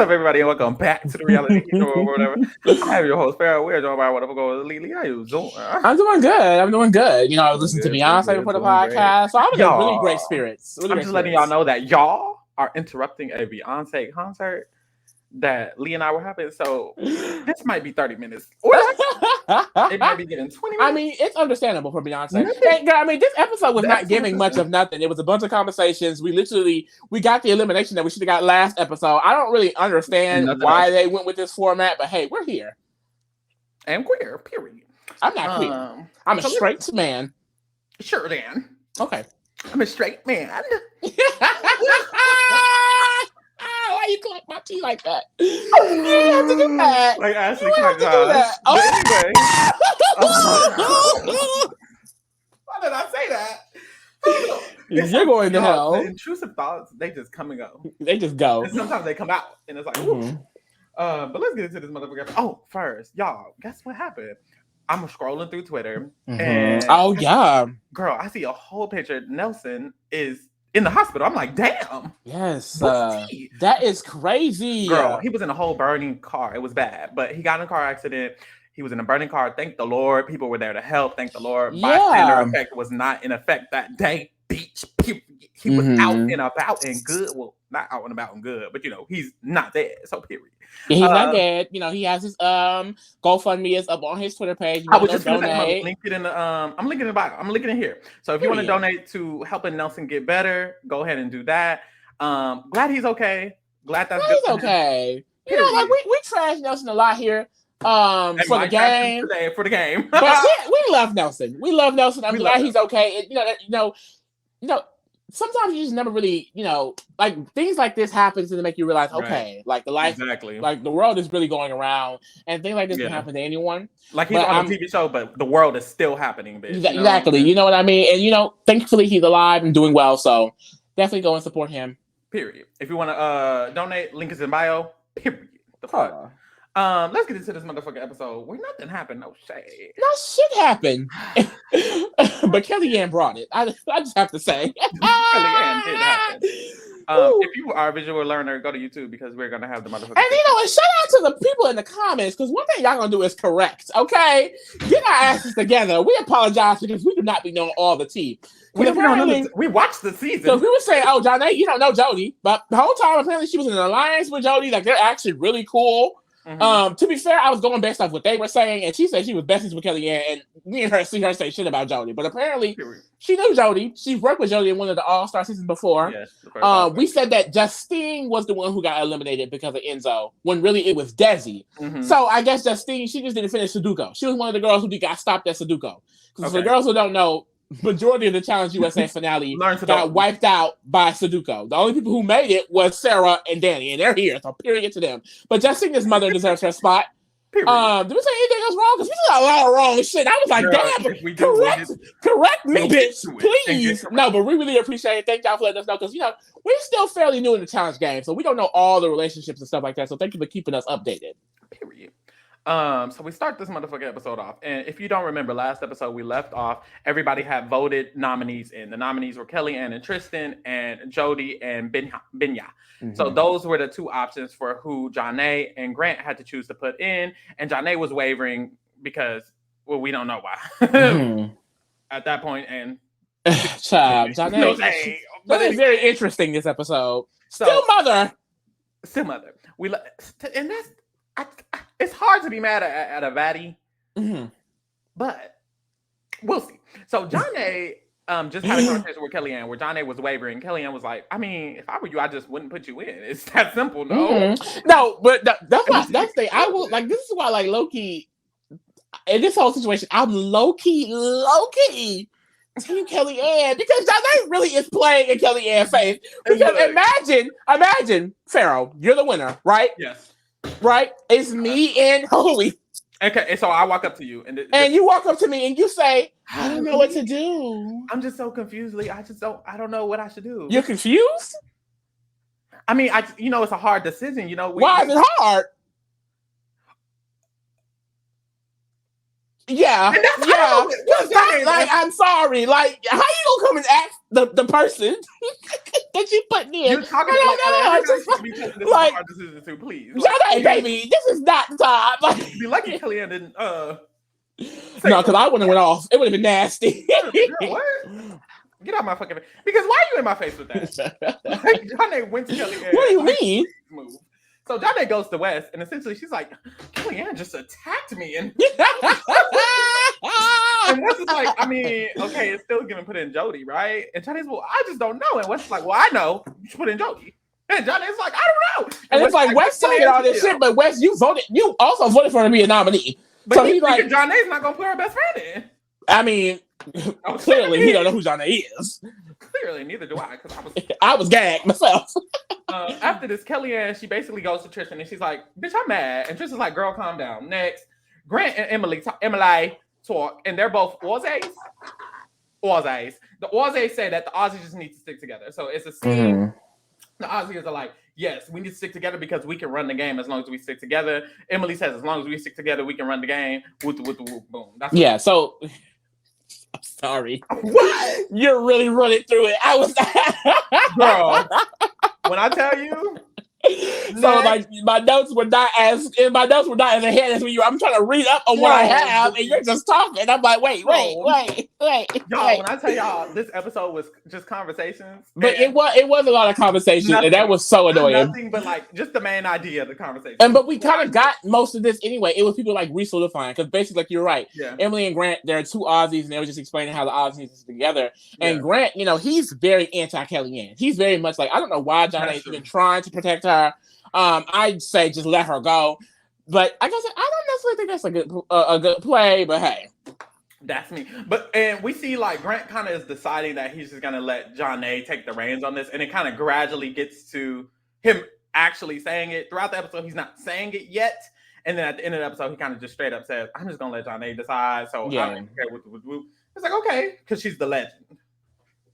up, everybody, and welcome back to the Reality Show or whatever. I am your host, Farrell. We're joined by whatever goes Lily. How you doing? I'm doing good. You know, I was listening to Beyonce before the podcast, so I was in really great spirits. I'm just letting y'all know that y'all are interrupting a Beyonce concert that Lee and I were having. So this might be 30 minutes. Or it might be getting 20 minutes. I mean, it's understandable for Beyonce. I mean, this episode was not giving much of nothing. It was a bunch of conversations. We got the elimination that we should have got last episode. I don't really understand why they went with this format, but hey, we're here. And queer, period. I'm not queer. I'm a straight man. Sure, Dan. Okay. I'm a straight man. Why you clap my tea like that? You didn't have to do that. Like Ashley Josh. Oh. Anyway. Why did I say that? You're going to hell. The intrusive thoughts, they just come and go. They just go. And sometimes they come out, and it's like, but let's get into this motherfucker. Oh, first, y'all, guess what happened? I'm scrolling through Twitter, and girl, I see a whole picture. Nelson is in the hospital. I'm like, damn. Yes. That is crazy. Girl, he was in a whole burning car. It was bad, but he got in a car accident. He was in a burning car. Thank the Lord. People were there to help. Thank the Lord. Yeah. Bystander effect was not in effect that day. Bitch. He was out and about and good. Well, not out and about and good, but you know, he's not dead. So period. Yeah, he's not dead. You know, he has his GoFundMe is up on his Twitter page. I was just gonna link it in the I'm linking it in the bio. I'm linking it here. So if you want to donate to helping Nelson get better, go ahead and do that. Glad he's okay. Glad that's good. He's okay. You know, like we trash Nelson a lot here. For the game. For the game. But we love Nelson. We love Nelson. I'm glad he's okay. And, you know, sometimes you just never really, like things like this happens to make you realize, okay, like the life, like the world is really going around, and things like this can happen to anyone. Like he's on a TV show, but the world is still happening, bitch. Exactly. You know what I mean? And thankfully he's alive and doing well. So definitely go and support him. Period. If you want to donate, link is in bio. Period. The fuck. Let's get into this motherfucking episode where nothing happened. No shade. No shit happened. But Kellyanne brought it. I just have to say. Kellyanne did happen. If you are a visual learner, go to YouTube because we're gonna have the motherfucking. And shout out to the people in the comments because one thing y'all gonna do is correct. Okay, get our asses together. We apologize because we do not be knowing all the tea. We watched the season. So we were saying, "Oh, Johnny, you don't know Jody," but the whole time apparently she was in an alliance with Jody. Like they're actually really cool. To be fair, I was going based off what they were saying, and she said she was besties with Kellyanne, and me and her see her say shit about Jody. But apparently, she knew Jody. She worked with Jody in one of the All-Star seasons before. Yes, we said that Justine was the one who got eliminated because of Enzo, when really it was Desi. So I guess Justine, she just didn't finish Sudoku. She was one of the girls who got stopped at Sudoku. Because for the girls who don't know, majority of the Challenge USA finale got wiped out by Sudoku. The only people who made it was Sarah and Danny, and they're here, so period to them. But Justine's mother deserves her spot. Did we say anything else wrong? Because we did a lot of wrong shit. I was like, damn, correct me, bitch, please. No, but we really appreciate it. Thank y'all for letting us know, because, we're still fairly new in the Challenge game, so we don't know all the relationships and stuff like that, so thank you for keeping us updated. Period. So we start this motherfucking episode off, and if you don't remember, last episode we left off, everybody had voted nominees in. The nominees were Kellyanne and Tristan, and Jody and Binya. So those were the two options for who Janae and Grant had to choose to put in, and Janae was wavering because, well, we don't know why at that point. And Child, Janae, but it's very interesting this episode. Still mother. And that's. It's hard to be mad at a baddie, but we'll see. So Janae just had a conversation with Kellyanne where Janae was wavering. Kellyanne was like, I mean, if I were you, I just wouldn't put you in. It's that simple, no? No, but that's the thing. I will, like, this is why, like, low-key, in this whole situation, I'm low-key Team Kellyanne, because Janae really is playing in Kellyanne face. Because imagine, Pharaoh, you're the winner, right? Yes. Right? It's me and Holy. Okay, and so I walk up to you. And you walk up to me and you say, I don't know what to do. I'm just so confused, Lee. I don't know what I should do. You're confused? I mean, it's a hard decision, Why is it hard? Yeah. Like, I'm sorry. Like, how you gonna come and ask the person? that you put in. You're talking No, like just should be taking this like- a hard decision too, please. Janae, baby, this is not the time. Like, Be lucky Kellyanne didn't no, because I wouldn't have went off. It would have been nasty. Girl, what? Get out my fucking face. Because why are you in my face with that? Like, Janae went to Kellyanne. What do you mean? Move. So Janae goes to West, and essentially she's like, Kellyanne just attacked me. And West is like, I mean, okay, it's still gonna put in Jody, right? And Johnny's, well, I just don't know. And West is like, well, I know. You should put in Jody. And Johnny's like, I don't know. And it's like West saying all this shit, but West, you also voted for her to be a nominee. But so he's like, like, Johnny's not gonna put her best friend in. I mean, clearly he don't know who Janae is. Clearly, neither do I, because I was gagged myself. After this, Kellyanne, she basically goes to Tristan and she's like, bitch, I'm mad. And Tristan's like, girl, calm down. Next, Grant and Emily talk, and they're both Aussies. The Aussies say that the Aussies just need to stick together. So it's a scene. Mm-hmm. The Aussies are like, yes, we need to stick together because we can run the game as long as we stick together. Emily says, as long as we stick together, we can run the game. Whoop, whoop, whoop, boom. That's yeah, so I'm sorry. What? You're really running through it. I was Girl, when I tell you, so like my notes were not as ahead as when I'm trying to read up on what I have, and you're just talking. I'm like, wait. y'all, when I tell y'all this episode was just conversations, but it was a lot of conversation, and that was so annoying. Nothing but like just the main idea of the conversation. But we kind of got most of this anyway. It was people like re-solidifying because basically, like you're right. Yeah. Emily and Grant, there are two Aussies, and they were just explaining how the Aussies need to stick together. And Grant, he's very anti-Kellyanne. He's very much like, I don't know why Janae is even trying to protect her. I'd say just let her go. But like I said, I don't necessarily think that's a good play. But hey, that's me. And we see like Grant kind of is deciding that he's just gonna let Janae take the reins on this, and it kind of gradually gets to him actually saying it. Throughout the episode, he's not saying it yet. And then at the end of the episode, he kind of just straight up says, I'm just going to let Janae decide. So I don't care what the whoop. It's like, okay, because she's the legend.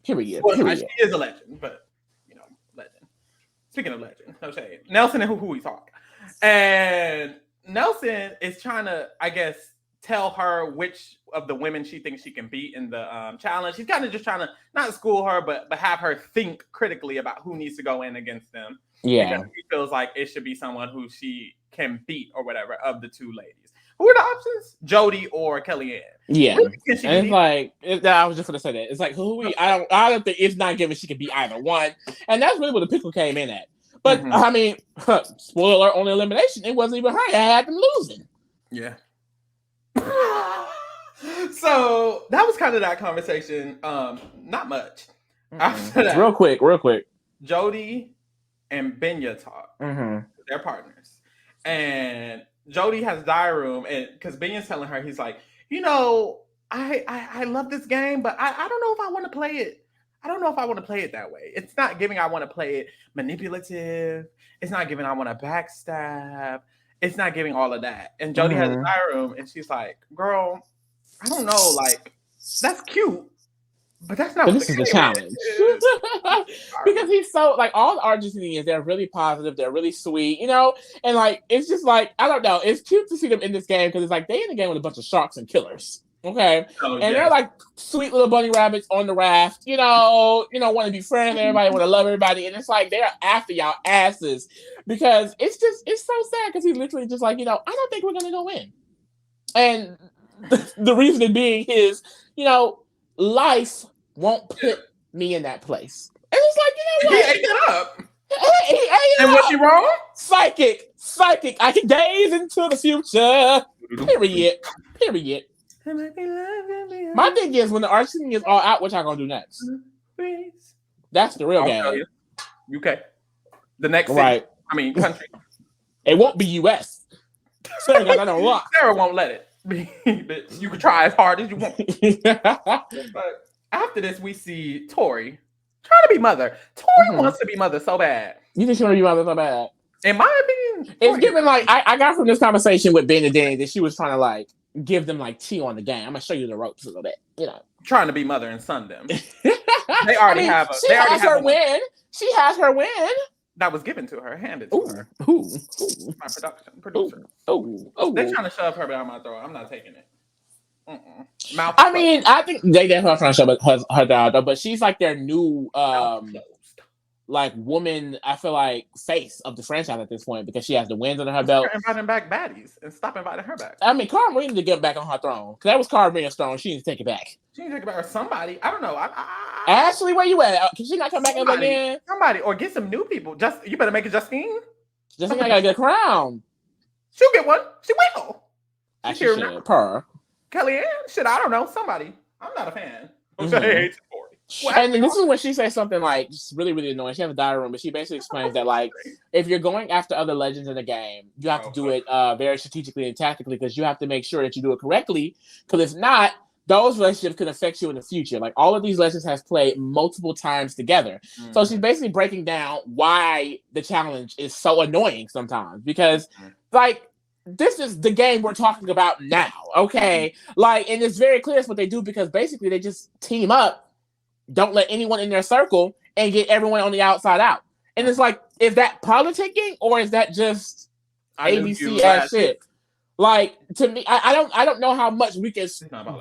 Period. She is a legend, but, legend. Speaking of legend, no shade. Nelson and who we talk. And Nelson is trying to, I guess, tell her which of the women she thinks she can beat in the challenge. He's kind of just trying to not school her, but have her think critically about who needs to go in against them. Yeah. Because he feels like it should be someone who she can beat or whatever of the two ladies. Who are the options? Jody or Kellyanne. Yeah. And it's like, I was just going to say that. It's like, I don't think it's not given she could be either one. And that's really what the pickle came in at. But, I mean, spoiler on elimination, it wasn't even her that had them losing. Yeah. So that was kind of that conversation. Not much. After that, real quick. Jody and Benya talk. They're partners. And Jody has diary room, and because Benya's telling her, he's like, I love this game, but I don't know if I want to play it. I don't know if I want to play it that way. It's not giving I want to play it manipulative. It's not giving I want to backstab. It's not giving all of that. And Jody has a diary room, and she's like, girl, I don't know, like, that's cute. But that's not. But this is the challenge. Because he's so like all the Argentinians, they're really positive, they're really sweet, and like it's just like I don't know, it's cute to see them in this game because it's like they in the game with a bunch of sharks and killers. Okay. They're like sweet little bunny rabbits on the raft, want to be friends with everybody, want to love everybody. And it's like they're after y'all asses because it's so sad because he's literally just like, I don't think we're gonna go in. And the reason being is, life won't put me in that place. And it's like, what? He ate it up. He ate it and up. was she wrong? Psychic. I can gaze into the future. Period. My thing is, when the Argentinians are out, what y'all gonna do next? That's the real game. UK. The next right. City. Country. It won't be US. Sarah got that on lock. Sarah won't let it. But you can try as hard as you want. But after this, we see Tori trying to be mother. Tori wants to be mother so bad. You think she want to be mother so bad? In my opinion, it's given like I got from this conversation with Ben and Danny that she was trying to like give them like tea on the game. I'm gonna show you the ropes a little bit, Trying to be mother and son them. They already have. She has her win. She has her win. That was given to her, handed to her. Ooh. My producer. Oh. They're trying to shove her down my throat. I'm not taking it. I think they definitely trying to shove her down though, but she's like their new like woman, I feel like face of the franchise at this point because she has the wins under her belt. Inviting back baddies and stop inviting her back. I mean, Cara Maria needs to get back on her throne because that was Cara Maria's throne. She needs to take it back. She needs to take it back, or somebody. I don't know. Ashley, where you at? Can she not come back again? Somebody, or get some new people. Just you better make it Justine. Justine gotta get a crown. She'll get one. She will. She should. Per. Kellyanne, shit, I don't know. Somebody. I'm not a fan. And then this is when she says something like just really, really annoying. She has a diary room, but she basically explains that like if you're going after other legends in the game, you have to do it very strategically and tactically because you have to make sure that you do it correctly. Because if not, those relationships can affect you in the future. Like all of these legends has played multiple times together. So she's basically breaking down why the challenge is so annoying sometimes because like this is the game we're talking about now, okay? Like, and it's very clear it's what they do because basically they just team up, don't let anyone in their circle, and get everyone on the outside out. And it's like, is that politicking or is that just ABC ass shit? Like, to me, I don't know how much we can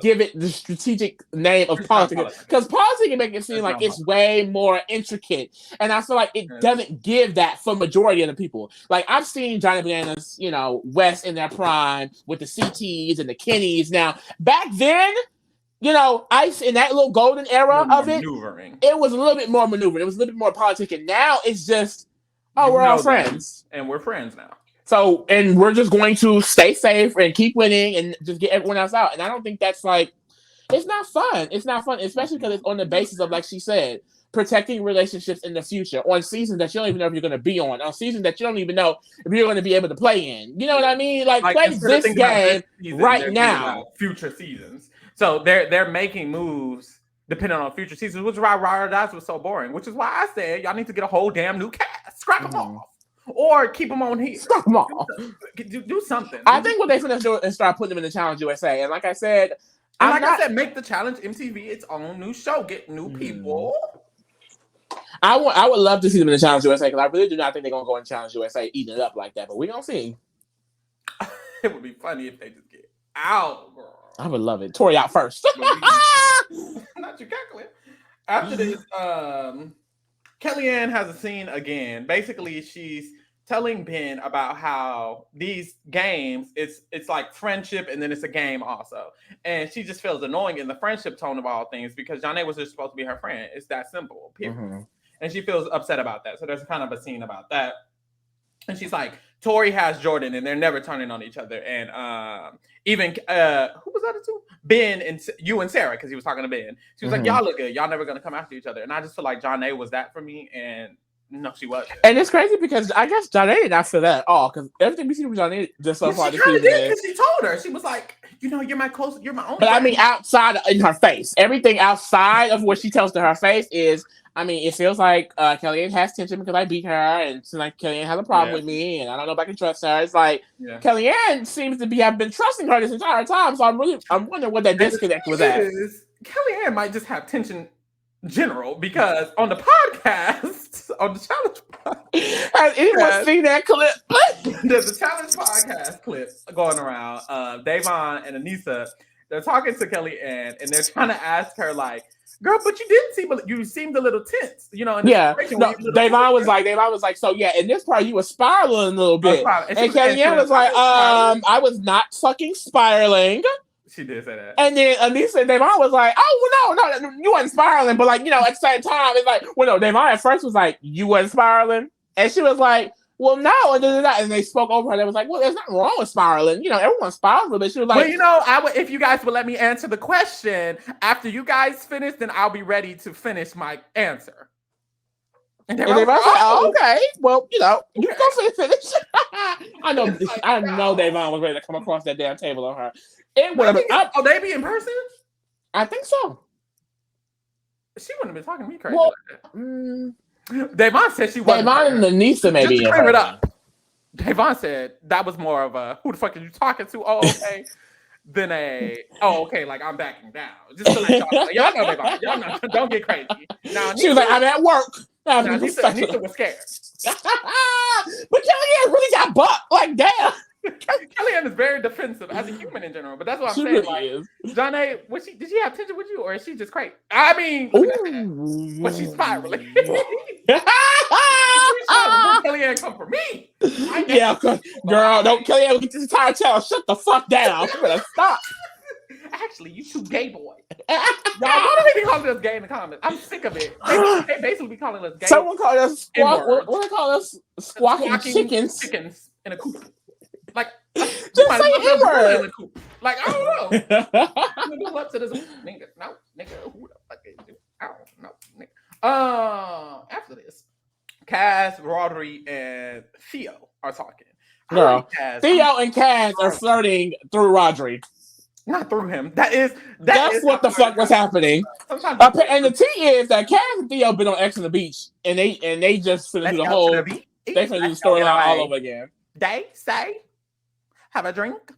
give it the strategic name of politics. Because politics make it seem like it's way more intricate. And I feel like it doesn't give that for majority of the people. Like, I've seen Johnny Bananas, you know, West in their prime with the CTs and the Kennys. Now, back then, you know, Ice in that little golden era of it, it was a little bit more maneuvering. It was a little bit more politicking. Now it's just, we're all friends. And we're friends now. So, and we're just going to stay safe and keep winning and just get everyone else out. And I don't think that's like, it's not fun. It's not fun, especially because it's on the basis of, like she said, protecting relationships in the future on seasons that you don't even know if you're going to be on seasons that you don't even know if you're going to be able to play in. You know what I mean? Like play this game right now. Future seasons. So they're making moves depending on future seasons, which is why Ride or Dies was so boring, which is why I said y'all need to get a whole damn new cast. Scrap them off. Or keep them on here. Scrap them off. Do something. I think what they're going to do is start putting them in the Challenge USA. And like I said, I said, make the Challenge MTV its own new show. Get new people. I would love to see them in the Challenge USA because I really do not think they're going to go in Challenge USA eating it up like that. But we don't see. It would be funny if they just get out, girl. I would love it. Tori out first. Not your cackling. After this, Kellyanne has a scene again. Basically, she's telling Ben about how these games, it's like friendship and then it's a game also. And she just feels annoying in the friendship tone of all things because Janae was just supposed to be her friend. It's that simple, period. And she feels upset about that. So there's kind of a scene about that. And she's like, Tori has Jordan and they're never turning on each other. And even, who was that two? Ben and you and Sarah, because he was talking to Ben. She was like, y'all look good. Y'all never going to come after each other. And I just feel like Janae was that for me. And no, she wasn't. And it's crazy because I guess Janae did not feel that at all. Because everything we see from Janae just so far this season is. She told her. She was like, you know, you're my only But friend. I mean, outside in her face. Everything outside of what she tells to her face is, I mean, it feels like Kellyanne has tension because I beat her, and it's like Kellyanne has a problem with me, and I don't know if I can trust her. It's like Kellyanne seems to have been trusting her this entire time, so I'm wondering what that disconnect was at. Kellyanne might just have tension general because on the podcast, on the Challenge podcast, has anyone seen that clip? There's a Challenge podcast clip going around. Davon and Anissa, they're talking to Kellyanne, and they're trying to ask her like, girl, but you seemed a little tense, you know. No, Davon was like, so yeah, in this part you were spiraling a little bit. And Kellyanne was like, I was not fucking spiraling. She did say that. And then Anissa and Davon was like, oh, no, you weren't spiraling. But like, you know, at the same time, it's like, well, no, Davon at first was like, you weren't spiraling. And she was like, well, no. And they spoke over her. They was like, well, there's nothing wrong with spiraling. You know, everyone spirals a little bit. She was like, well, you know, if you guys would let me answer the question after you guys finish, then I'll be ready to finish my answer. And they was like, oh, okay. Well, you know, you can go finish. I know Davon was ready to come across that damn table on her. They be in person? I think so. She wouldn't have been talking to me crazy like that. Davon said she wasn't. Davon and Anissa maybe. Just clear it up. Davon said that was more of a who the fuck are you talking to? Oh, okay. Than okay, like I'm backing down. Just to let y'all know Davon. Y'all know, don't get crazy. Now she was like, I'm at work. Anissa was scared. But Kellyanne really got bucked. Like, damn. Kellyanne is very defensive as a human in general, but that's what I'm saying. Really like, is. Janae, did she have tension with you, or is she just crazy? I mean, was she spiraling? down, girl. Don't Kellyanne will get this entire channel. Shut the fuck down. You better stop. Actually, you two gay boy. Y'all, why do they be calling us gay in the comments? I'm sick of it. They basically be calling us gay. Someone called us squawk. What they call us? Squawking chickens. Chickens in a coop. Like, just say N-word. In a coop. Like, I don't know. I'm gonna go up to this nigga. No, nigga. Who the fuck is you? I don't know, nigga. After this, Cass, Rodri, and Theo are talking. Girl, Theo and Cass are flirting through Rodri. Not through him. That's what the fuck was happening. And the tea is that Cass and Theo been on X on the beach, and they just finna do the whole. They finna do the storyline all over again. They say, have a drink,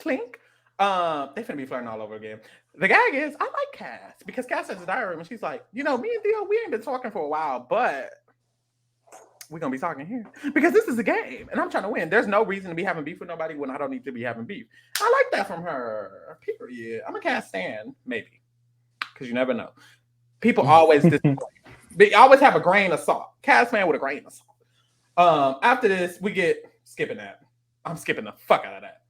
clink. They finna be flirting all over again. The gag is, I like Cass because Cass has a diary room, and she's like, me and Theo, we ain't been talking for a while, but we're gonna be talking here because this is a game, and I'm trying to win. There's no reason to be having beef with nobody when I don't need to be having beef. I like that from her. Period. I'm a Cass stan, maybe, because you never know. People always they always have a grain of salt. Cass fan with a grain of salt. After this, we get skipping that. I'm skipping the fuck out of that.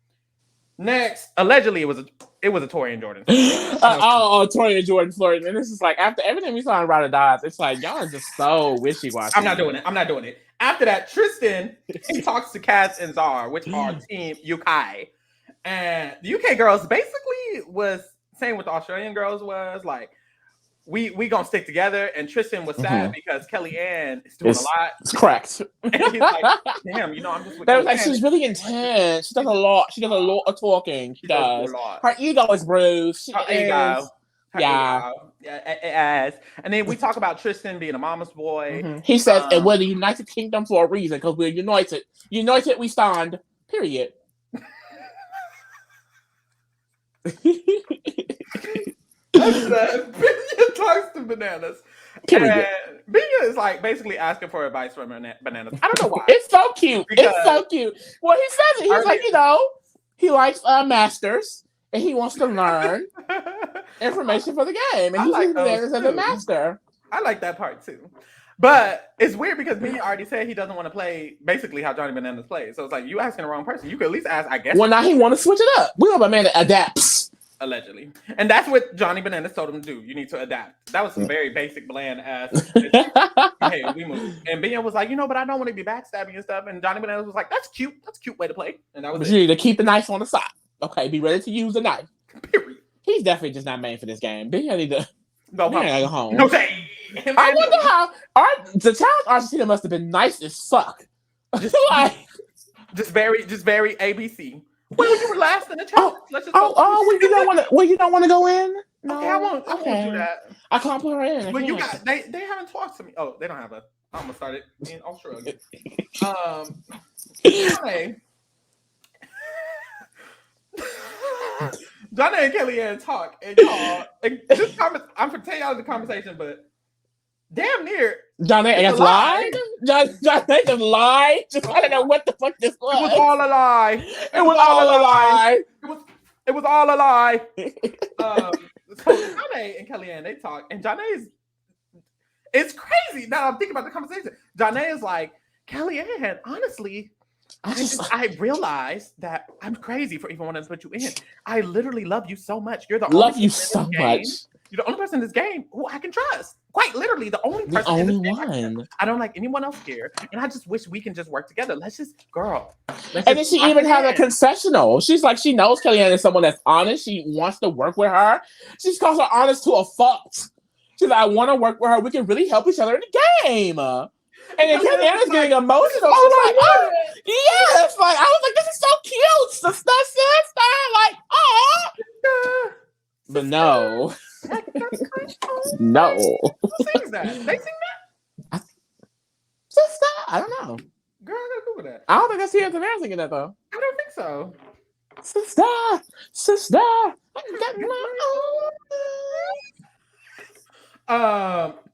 Next, allegedly, it was a Tori and Jordan. Tori and Jordan flirting, and this is like after everything we saw in Ride or Die, it's like y'all are just so wishy-washy. I'm not doing it. After that, Tristan he talks to Cass and Zara, which are Team UK, and the UK girls basically was saying what the Australian girls was like. We gonna stick together, and Tristan was sad because Kellyanne is doing a lot. It's correct. And he's like, damn, I'm just with like she's really intense. She does a lot. She does a lot of talking. She does. Her ego is bruised. Her ego. Ego. And then we talk about Tristan being a mama's boy. He says, and we're the United Kingdom for a reason, because we're united. United we stand. Period. Binya talks to Bananas. Period. And Binya is like basically asking for advice from Bananas. I don't know why. It's so cute. It's so cute. Well, he says it. He's like, he likes masters and he wants to learn information for the game. And he's like Bananas as a master. I like that part too. But it's weird because Binya already said he doesn't want to play basically how Johnny Bananas plays. So it's like you asking the wrong person. You could at least ask, I guess. Well, now he want to switch it up. We know a man that adapts. Allegedly. And that's what Johnny Bananas told him to do. You need to adapt. That was some very basic, bland ass. Hey, we move. And Binya was like, but I don't want to be backstabbing and stuff. And Johnny Bananas was like, that's cute. That's a cute way to play. And that was but you need to keep the knife on the side. Okay, be ready to use the knife. Period. He's definitely just not made for this game. Binya need to go home. No say. I wonder how the challenge Argentina must have been nice as fuck. Just very ABC. Well, you were last in the challenge. You don't want to go in? No. Okay, I won't do that. I can't put her in. But they haven't talked to me. Oh, they don't have I'm gonna start it in Australia. Donna and Kellyanne talk and y'all. I'm gonna tell y'all the conversation, but damn near. John A. just lied. John A. just lied. I don't know what the fuck this was. It was all a lie. It was all a lie. It was all a lie. So John A. and Kellyanne, they talk, and John A. It's crazy. Now I'm thinking about the conversation. John A. is like, Kellyanne, honestly, I realized that I'm crazy for even wanting to put you in. I literally love you so much. You're the only person You're the only person in this game who I can trust. Quite literally, the only person. The only one. I don't like anyone else here, and I just wish we can just work together. Let's just, and then she even had a concessional. She's like, she knows Kellyanne is someone that's honest. She wants to work with her. She calls her honest to a fault. She's like, I want to work with her. We can really help each other in the game. And then Kellyanne is getting emotional. She's like, oh, yes. Like, I was like, this is so cute. Sister. Like, oh. But no. No. Who sings that? They sing that? Sister? I don't know. Girl, I gotta Google that. I don't think I see her man singing that though. I don't think so. Sister.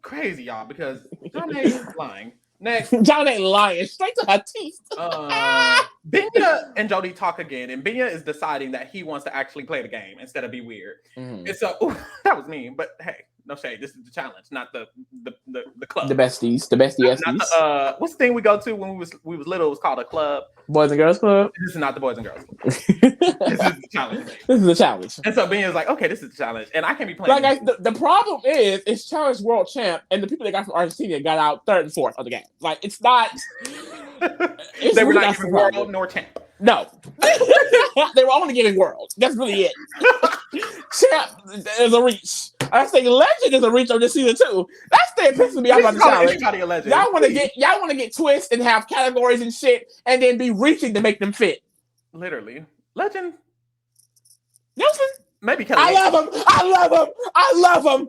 Crazy, y'all, because John A. is lying. Next, John ain't lying. Straight to her teeth. Binya and Jody talk again, and Binya is deciding that he wants to actually play the game instead of be weird. And so that was mean, but hey, no shade. This is the challenge, not the club. The besties. What's the thing we go to when we was little? It was called a club. Boys and Girls Club. This is not the Boys and Girls Club. This is the challenge. This is a challenge. And so Benya's like, okay, this is the challenge, and I can't be playing. Like the problem is, it's Challenge World Champ, and the people that got from Argentina got out 3rd and 4th of the game. Like it's not. They were not giving world nor champ. No, they were only giving world. That's really it. Champ is a reach. I think legend is a reach on this season too. That's the pissing me off about the challenge. Y'all want to get twists and have categories and shit, and then be reaching to make them fit. Literally, legend. Nelson, maybe Kelly. I love him.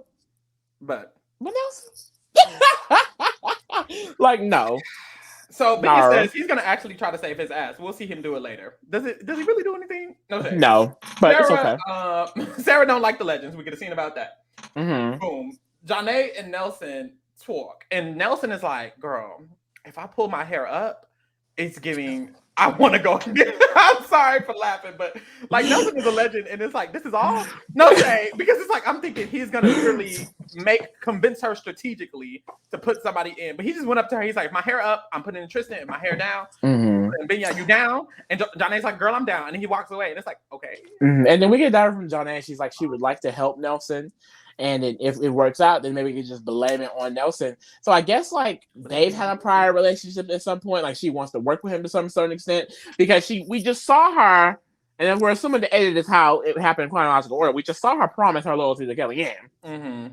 But Nelson, like no. So Biggie says he's gonna actually try to save his ass. We'll see him do it later. Does he really do anything? No, but Sarah, it's okay. Sarah don't like the legends. We could have seen about that. Mm-hmm. Boom. Janae and Nelson talk, and Nelson is like, "Girl, if I pull my hair up, it's giving. I want to go." I'm sorry for laughing, but like Nelson is a legend, and it's like this is all no shade because it's like I'm thinking he's gonna literally convince her strategically to put somebody in, but he just went up to her. He's like, "My hair up, I'm putting in Tristan, and my hair down." Mm-hmm. And Benya, you down? And Janae's like, "Girl, I'm down," and then he walks away, and it's like, okay. Mm-hmm. And then we get that from Janae. She's like, she would like to help Nelson. And then if it works out, then maybe we can just blame it on Nelson. So I guess like they've had a prior relationship at some point. Like she wants to work with him to some certain extent because we just saw her, and then we're assuming the edit is how it happened in chronological order. We just saw her promise her loyalty to Kellyanne. Mm-hmm.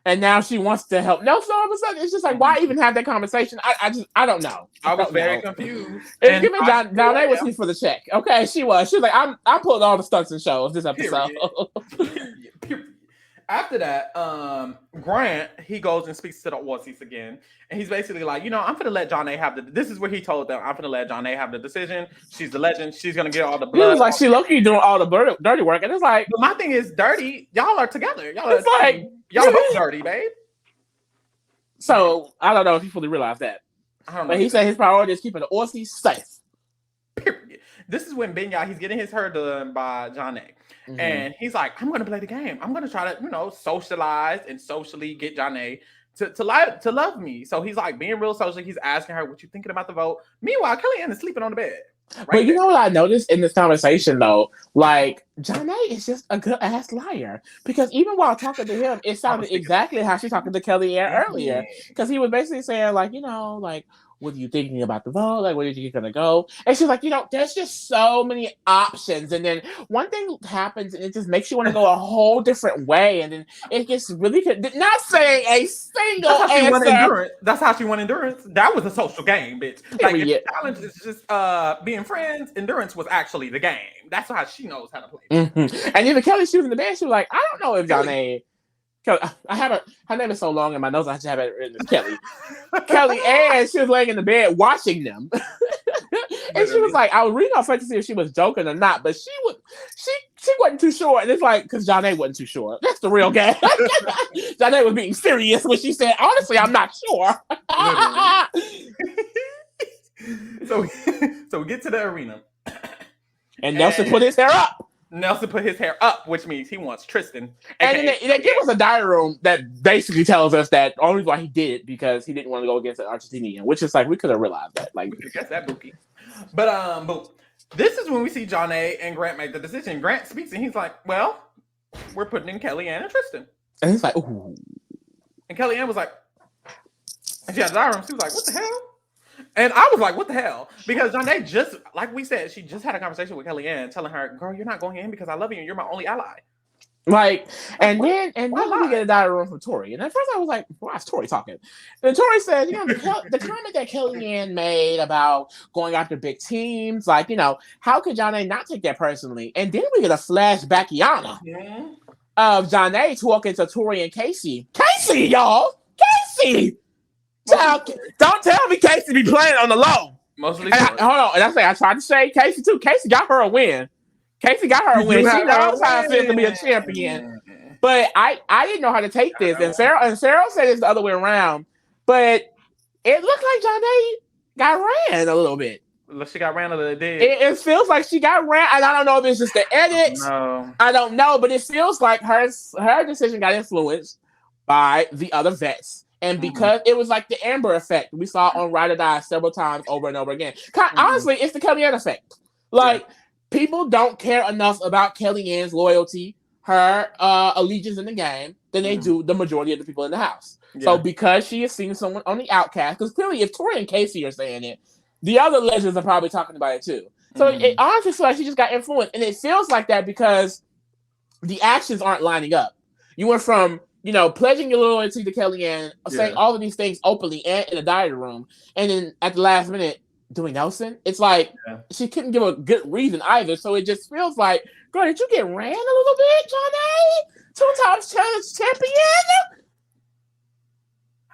And now she wants to help Nelson. All of a sudden, it's just like, why even have that conversation? I don't know. I was very confused. It's giving Janae was here for the check. Okay, she was. She was like, I'm pulling all the stunts and shows this episode. Period. After that, Grant, he goes and speaks to the Aussies again. And he's basically like, I'm going to let Janae have this is where he told them, I'm going to let Janae have the decision. She's the legend. She's going to get all the blood. He was like, she low-key doing all the dirty work. And it's like. But my thing is, dirty, y'all are together. Y'all are both dirty, babe. So, I don't know if he fully realized that. I don't know. But he said his priority is keeping the Aussies safe. Period. This is when Benya, he's getting his hair done by Janae. Mm-hmm. And he's like, I'm going to play the game. I'm going to try to, socialize and socially get Janae to love me. So he's like being real social. He's asking her, what you thinking about the vote? Meanwhile, Kellyanne is sleeping on the bed. But you know what I noticed in this conversation, though? Like, Janae is just a good-ass liar. Because even while talking to him, it sounded exactly how she talking to Kellyanne earlier. Because he was basically saying, like, what are you thinking about the vote? Like, where are you going to go? And she's like, there's just so many options. And then one thing happens and it just makes you want to go a whole different way. And then it gets really not saying a single answer. That's how she won endurance. That was a social game, bitch. Like, if the challenge is just being friends, endurance was actually the game. That's how she knows how to play. Mm-hmm. And even Kelly, she was in the bed. She was like, I don't know if Janae... her name is so long in my notes. I just have it written as Kelly. Kelly, and she was laying in the bed watching them, and she was like, "I was reading off to see if she was joking or not, but she wasn't too sure." And it's like because Janae wasn't too sure. That's the real game. Janae was being serious when she said, "Honestly, I'm not sure." So we get to the arena, and Nelson put his hair up. Nelson put his hair up, which means he wants Tristan. And then they give us a diary room that basically tells us that the only reason why he did it because he didn't want to go against an Argentinian, which is like we could have realized that. Like, we could guess that, Bookie. But this is when we see Janae and Grant make the decision. Grant speaks and he's like, "Well, we're putting in Kellyanne and Tristan." And he's like, "Ooh." And Kellyanne was like, and she had the diary room. She was like, "What the hell?" And I was like, what the hell? Because Janae just, like we said, she just had a conversation with Kellyanne telling her, girl, you're not going in because I love you and you're my only ally. Like, and then we get a diary room from Tori. And at first I was like, why is Tori talking? And Tori said, the comment that Kellyanne made about going after big teams, like, how could Janae not take that personally? And then we get a flashback, Yana, of Janae talking to Tori and Casey. Casey, y'all! Casey! Child, don't tell me Casey be playing on the low. Mostly. Hold on. And I tried to say Casey too. Casey got her a win. She knows how it feels to be a champion. But I didn't know how to take this. And Sarah said it's the other way around. But it looked like Janae got ran a little bit. She got ran a little bit. It feels like she got ran. And I don't know if it's just the edit. No. I don't know. But it feels like her decision got influenced by the other vets. And because it was like the Amber effect we saw on Ride or Die several times over and over again. Honestly, it's the Kellyanne effect. Like, people don't care enough about Kellyanne's loyalty, her allegiance in the game, than they do the majority of the people in the house. Yeah. So because she is seeing someone on the outcast, because clearly if Tori and Casey are saying it, the other legends are probably talking about it too. So it honestly feels like she just got influenced. And it feels like that because the actions aren't lining up. You went from, pledging your loyalty to Kellyanne, saying all of these things openly and in a diary room, and then at the last minute doing Nelson. It's like she couldn't give a good reason either. So it just feels like, girl, did you get ran a little bit, Johnny? 2 times challenge champion?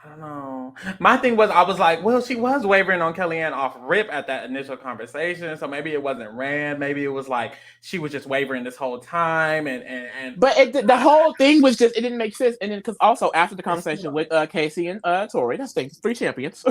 I don't know. My thing was, I was like, well, she was wavering on Kellyanne off rip at that initial conversation. So maybe it wasn't ran. Maybe it was like she was just wavering this whole time. But the whole thing was just, it didn't make sense. And then, because also after the conversation with Casey and Tori, that's 3 champions.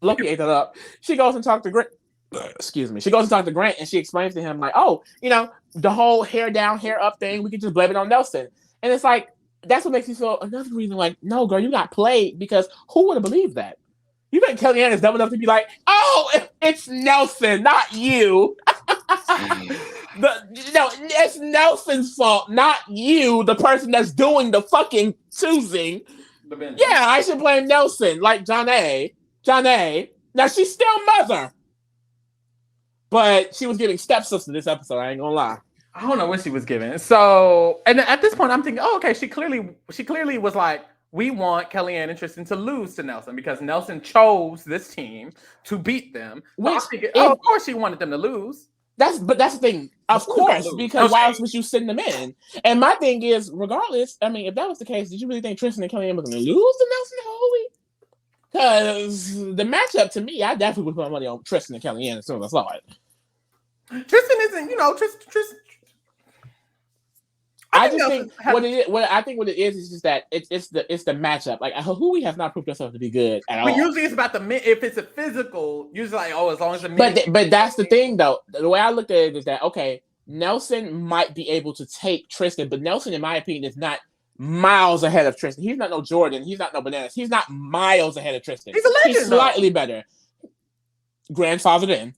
Lucky ate that up. She goes and talks to Grant. Excuse me. She goes and talks to Grant, and she explains to him like, "Oh, the whole hair down, hair up thing. We could just blame it on Nelson." And it's like, that's what makes me feel another reason. Like, no, girl, you got played, because who would have believed that? You think Kellyanne is dumb enough to be like, "Oh, it's Nelson, not you." It's Nelson's fault, not you, the person that's doing the fucking choosing. Yeah, I should blame Nelson, like Johnny. Now she's still mother, but she was giving stepsister this episode. I ain't gonna lie. I don't know what she was giving. So, and at this point, I'm thinking, oh, okay, she clearly was like, we want Kellyanne and Tristan to lose to Nelson because Nelson chose this team to beat them. Of course, she wanted them to lose. That's the thing, of course, because why else would you send them in? And my thing is, regardless, I mean, if that was the case, did you really think Tristan and Kellyanne were going to lose to Nelson and Holy? Because the matchup, to me, I definitely would put money on Tristan and Kellyanne as soon as I saw it. Tristan isn't, Tristan. I think what it is just that it's the matchup. Like, Hui has not proved herself to be good at all. But usually it's about if it's a physical, usually like, as long as the men. But that's the thing though. The way I looked at it is that, okay, Nelson might be able to take Tristan, but Nelson, in my opinion, is not miles ahead of Tristan. He's not no Jordan. He's not no Bananas. He's not miles ahead of Tristan. He's a legend. He's slightly better. Grandfathered in.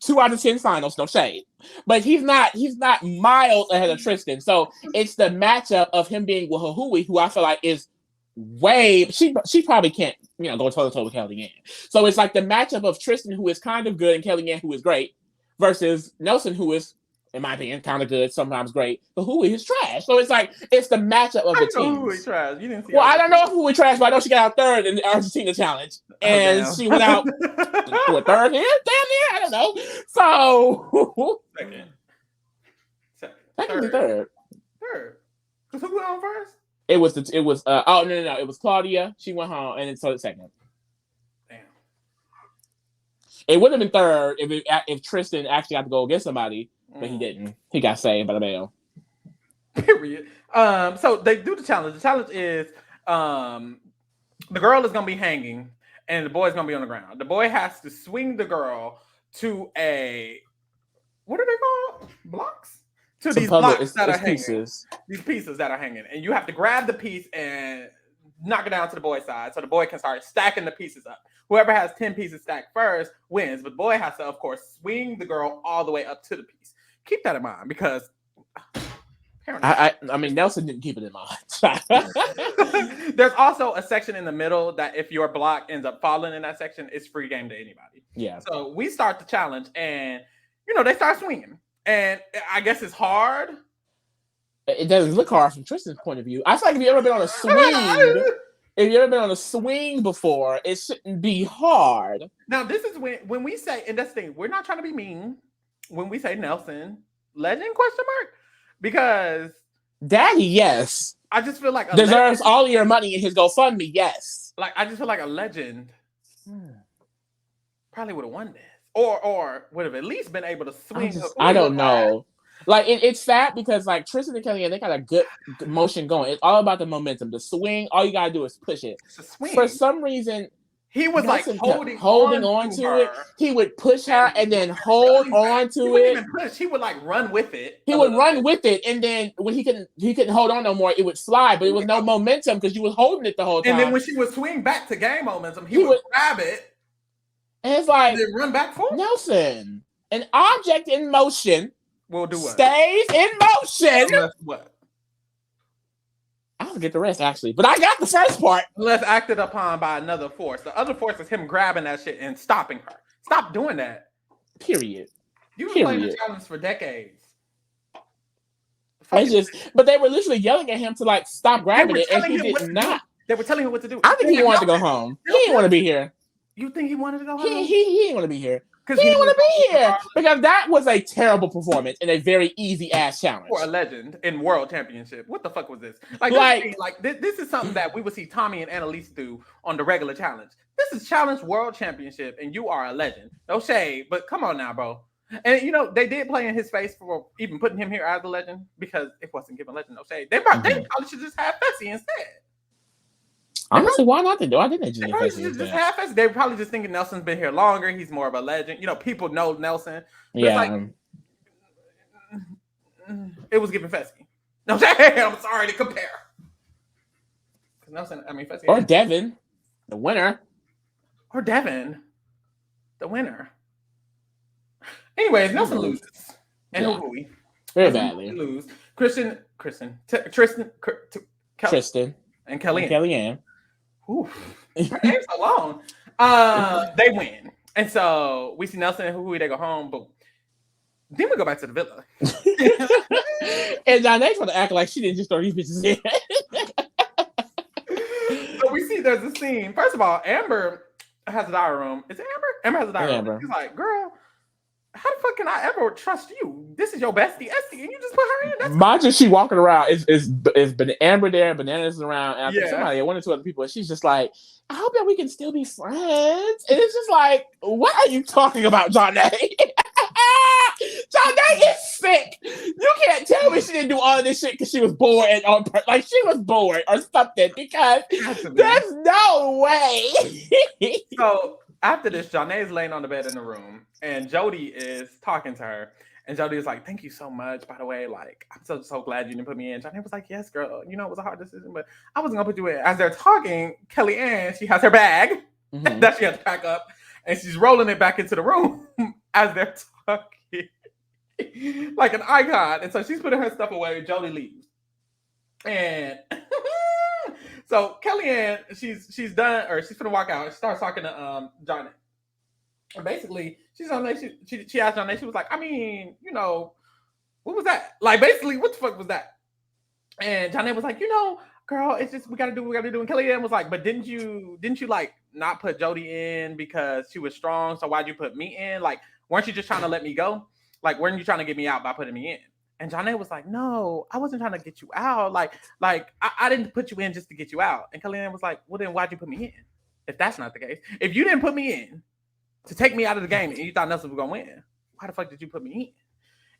2 out of 10 finals, no shade. But he's not miles ahead of Tristan. So it's the matchup of him being with Hui, who I feel like is she probably can't, go toe-to-toe with Kellyanne. So it's like the matchup of Tristan, who is kind of good, and Kellyanne, who is great, versus Nelson, who is, in my opinion, kind of good, sometimes great, but Hui is trash. So it's like, it's the matchup of the teams. Hui trash. You didn't see I don't know if Hui trash, but I know she got out third in the Argentina challenge. And she went out to a third here? Damn near? I don't know. So Second. Third. Because who went on first? It was no. It was Claudia. She went home, and then so the second. Damn. It would have been third if Tristan actually got to go against somebody. But he didn't. He got saved by the bell. Period. So they do the challenge. The challenge is the girl is gonna be hanging and the boy's gonna be on the ground. The boy has to swing the girl to what are they called? Blocks? To these blocks that are hanging. These pieces that are hanging. And you have to grab the piece and knock it down to the boy's side so the boy can start stacking the pieces up. Whoever has 10 pieces stacked first wins, but the boy has to, of course, swing the girl all the way up to the piece. Keep that in mind because I mean, Nelson didn't keep it in mind. There's also a section in the middle that if your block ends up falling in that section, it's free game to anybody. Yeah. So we start the challenge and, they start swinging. And I guess it's hard. It doesn't look hard from Tristan's point of view. I feel like if you've ever been on a swing, before, it shouldn't be hard. Now, this is when we say, and that's the thing, we're not trying to be mean when we say Nelson legend ? Because Daddy, yes. I just feel like deserves all your money in his GoFundMe, yes. Like I just feel like a legend probably would have won this. Or would have at least been able to swing. I don't know. Like it's sad because like Tristan and Kellyanne, they got a good motion going. It's all about the momentum. The swing, all you gotta do is push it. It's a swing. For some reason, He was like Nelson kept holding on to to it. her. He would push her and then hold on He to wouldn't it. even push. He would like run with it. He would run with it, and then when he couldn't hold on no more, it would slide. But it was no momentum because you was holding it the whole time. And then when she would swing back to gain momentum, he would grab it. And it's like, and then run back for Nelson, an object in motion will do what? Stays in motion. Unless what? I don't get the rest actually, but I got the first part. Unless acted upon by another force. The other force is him grabbing that shit and stopping her. Stop doing that. Period. You've been playing the challenge for decades. But they were literally yelling at him to like stop grabbing it, and he did not. They were telling him what to do. I think he wanted to go home. He didn't want to be here. You think he wanted to go home? He didn't want to be here. He didn't want to be here because that was a terrible performance and a very easy ass challenge for a legend in World Championship. What the fuck was this? This is something that we would see Tommy and Annalise do on the regular challenge. This is Challenge World Championship, and you are a legend. No shade, but come on now, bro. And you know they did play in his face for even putting him here as a legend because it wasn't giving legend no shade. They probably should just have Fessy instead. Honestly, why not? Why didn't they just have Fessy? They were probably just thinking Nelson's been here longer. He's more of a legend. You know, people know Nelson. Yeah. It was giving Fessy. No, I'm sorry to compare. Nelson, Fessy. Or Devin, the winner. Or Devin, the winner. Anyways, Nelson loses. And Hui. Very badly. Lose. Tristan. And Kellyanne. Her name's so long. They win. And so we see Nelson and Hui, they go home, but then we go back to the villa. And Janae's want to act like she didn't just throw these bitches in. So we see there's a scene. First of all, Amber has a diary room. Is it Amber? Amber has a diary room. She's like, girl, how the fuck can I ever trust you? This is your bestie, Esty, and you just put her in. Mind you, she walking around. It's been Amber there, Bananas around, and I think somebody, one or two other people, and she's just like, I hope that we can still be friends. And it's just like, what are you talking about, Janae? Janae is sick. You can't tell me she didn't do all of this shit because she was bored and like she was bored or something because there's no way. So after this, Janae is laying on the bed in the room, and Jody is talking to her. And Jody is like, thank you so much, by the way. Like, I'm so glad you didn't put me in. Janae was like, yes, girl. You know, it was a hard decision, but I wasn't going to put you in. As they're talking, Kellyanne, she has her bag that she has to pack up, and she's rolling it back into the room as they're talking. Like an icon. And so she's putting her stuff away. Jody leaves. And so Kellyanne, she's done, or she's gonna walk out. She starts talking to Janae. And basically, she asked Janae, she was like, you know, what was that? Like, basically, what the fuck was that? And Janae was like, you know, girl, it's just we gotta do what we gotta do. And Kellyanne was like, but didn't you like not put Jody in because she was strong? So why'd you put me in? Like, weren't you just trying to let me go? Like, weren't you trying to get me out by putting me in? And Janae was like, no, I wasn't trying to get you out. Like I didn't put you in just to get you out. And Kellyanne was like, well, then why'd you put me in? If that's not the case. If you didn't put me in to take me out of the game and you thought Nelson was going to win, why the fuck did you put me in?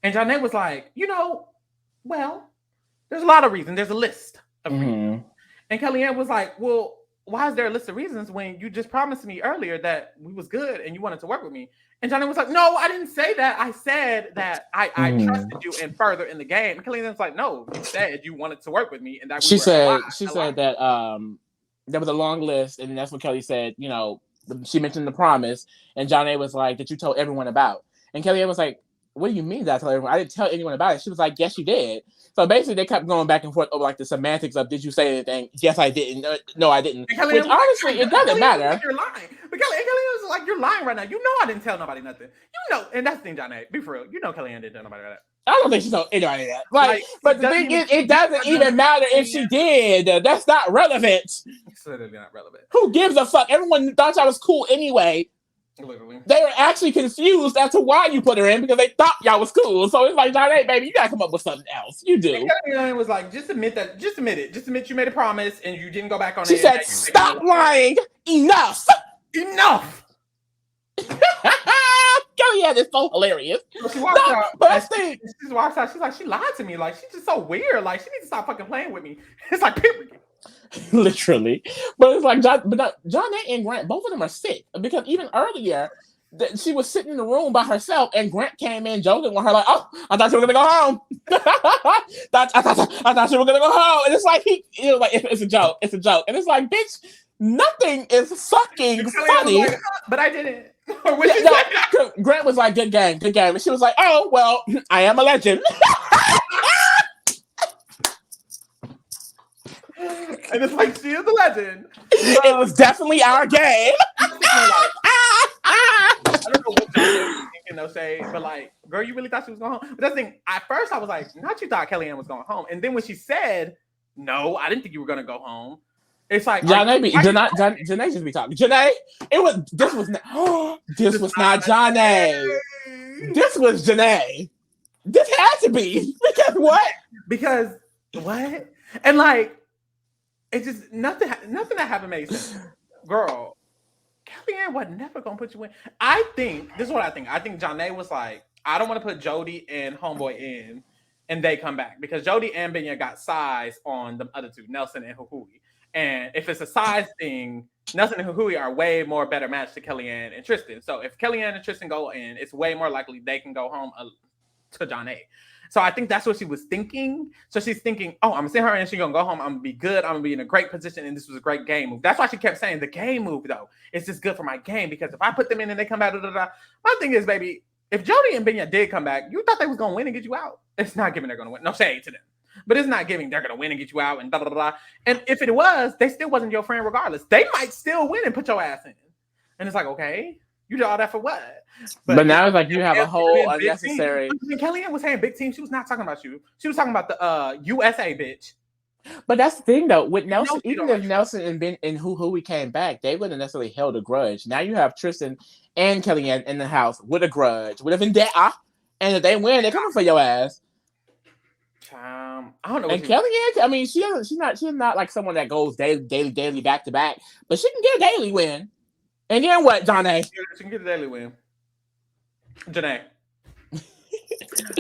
And Janae was like, you know, well, there's a lot of reasons. There's a list of reasons. And Kellyanne was like, well, why is there a list of reasons when you just promised me earlier that we was good and you wanted to work with me? And Janae was like, no, I didn't say that. I said that I trusted you and further in the game. And Kellyanne was like, no, you said you wanted to work with me. And that she said that there was a long list. And that's what Kelly said, you know, she mentioned the promise. And Janae was like, that you told everyone about. And Kellyanne was like, what do you mean that I told everyone? I didn't tell anyone about it. She was like, yes, you did. So basically, they kept going back and forth over like the semantics of, did you say anything? Yes, I didn't. No, I didn't. Which honestly, it doesn't matter. Like you're lying. But Kellyanne was like, you're lying right now. You know I didn't tell nobody nothing. You know, and that's the thing, Janae. Be for real. You know Kellyanne didn't tell nobody that. I don't think she told anybody that. Like but the thing is, it doesn't even matter if she did. That's not relevant. It's literally not relevant. Who gives a fuck? Everyone thought y'all was cool anyway. Literally. They were actually confused as to why you put her in because they thought y'all was cool. So it's like, hey, baby, you gotta come up with something else. You do. And was like, just admit that. Just admit it. Just admit you made a promise and you didn't go back on it. She said, stop lying. Enough. Enough. Kellyanne is so hilarious. So she walks out. She walks out. She's like, she lied to me. Like, she's just so weird. Like, she needs to stop fucking playing with me. It's like, period. literally. But it's like John and Grant, both of them are sick because even earlier. She was sitting in the room by herself, and Grant came in joking with her, like, "Oh, I thought you were gonna go home. I thought you were gonna go home." And it's like it was like it's a joke, it's a joke, and it's like, bitch, nothing is fucking funny. Like, but I didn't. Grant was like, good game, and she was like, "Oh well, I am a legend." And it's like, she is a legend. It was definitely our game. I don't know what John was thinking, no shade, but like, girl, you really thought she was going home? But that's the thing. At first, I was like, not you thought Kellyanne was going home, and then when she said, "No, I didn't think you were gonna go home," it's like, Janae just be talking. Janae, this was not Janae. This was Janae. This had to be because what? Because what? And like, it's just nothing that happened made sense, girl. Kellyanne was never gonna put you in. I think this is what I think. I think Janae was like, I don't want to put Jody and Homeboy in, and they come back because Jody and Benya got size on the other two, Nelson and Huhui. And if it's a size thing, Nelson and Huhui are way more better match to Kellyanne and Tristan. So if Kellyanne and Tristan go in, it's way more likely they can go home to Janae. So I think that's what she was thinking. So she's thinking, oh, I'm going to send her in. She's going to go home. I'm going to be good. I'm going to be in a great position. And this was a great game move. That's why she kept saying the game move, though. It's just good for my game because if I put them in and they come back, my thing is, baby, if Jody and Benya did come back, you thought they was going to win and get you out. It's not giving they're going to win. No shade to them. But it's not giving they're going to win and get you out and da-da-da-da. And if it was, they still wasn't your friend regardless. They might still win and put your ass in. And it's like, okay. You did all that for what? But now it's like you have a whole unnecessary. Kellyanne was saying big team. She was not talking about you. She was talking about the USA bitch. But that's the thing, though. With Nelson, even if Nelson and Ben and Huhui came back, they wouldn't necessarily held a grudge. Now you have Tristan and Kellyanne in the house with a grudge, with a vendetta, and if they win, they're coming for your ass. I don't know. And Kellyanne, I mean, she's not like someone that goes daily back to back, but she can get a daily win. And then what, Janae? She can get a daily win. Janae.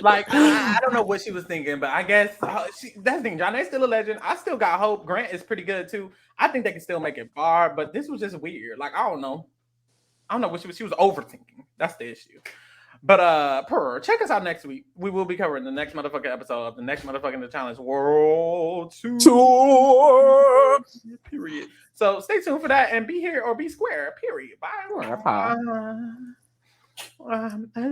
Like, I don't know what she was thinking, but I guess that's the thing. Janae's still a legend. I still got hope. Grant is pretty good, too. I think they can still make it far, but this was just weird. Like, I don't know what she was overthinking. That's the issue. But, check us out next week. We will be covering the next motherfucking episode of the next motherfucking The Challenge World Tour. Period. So stay tuned for that and be here or be square. Period. Bye. Bye.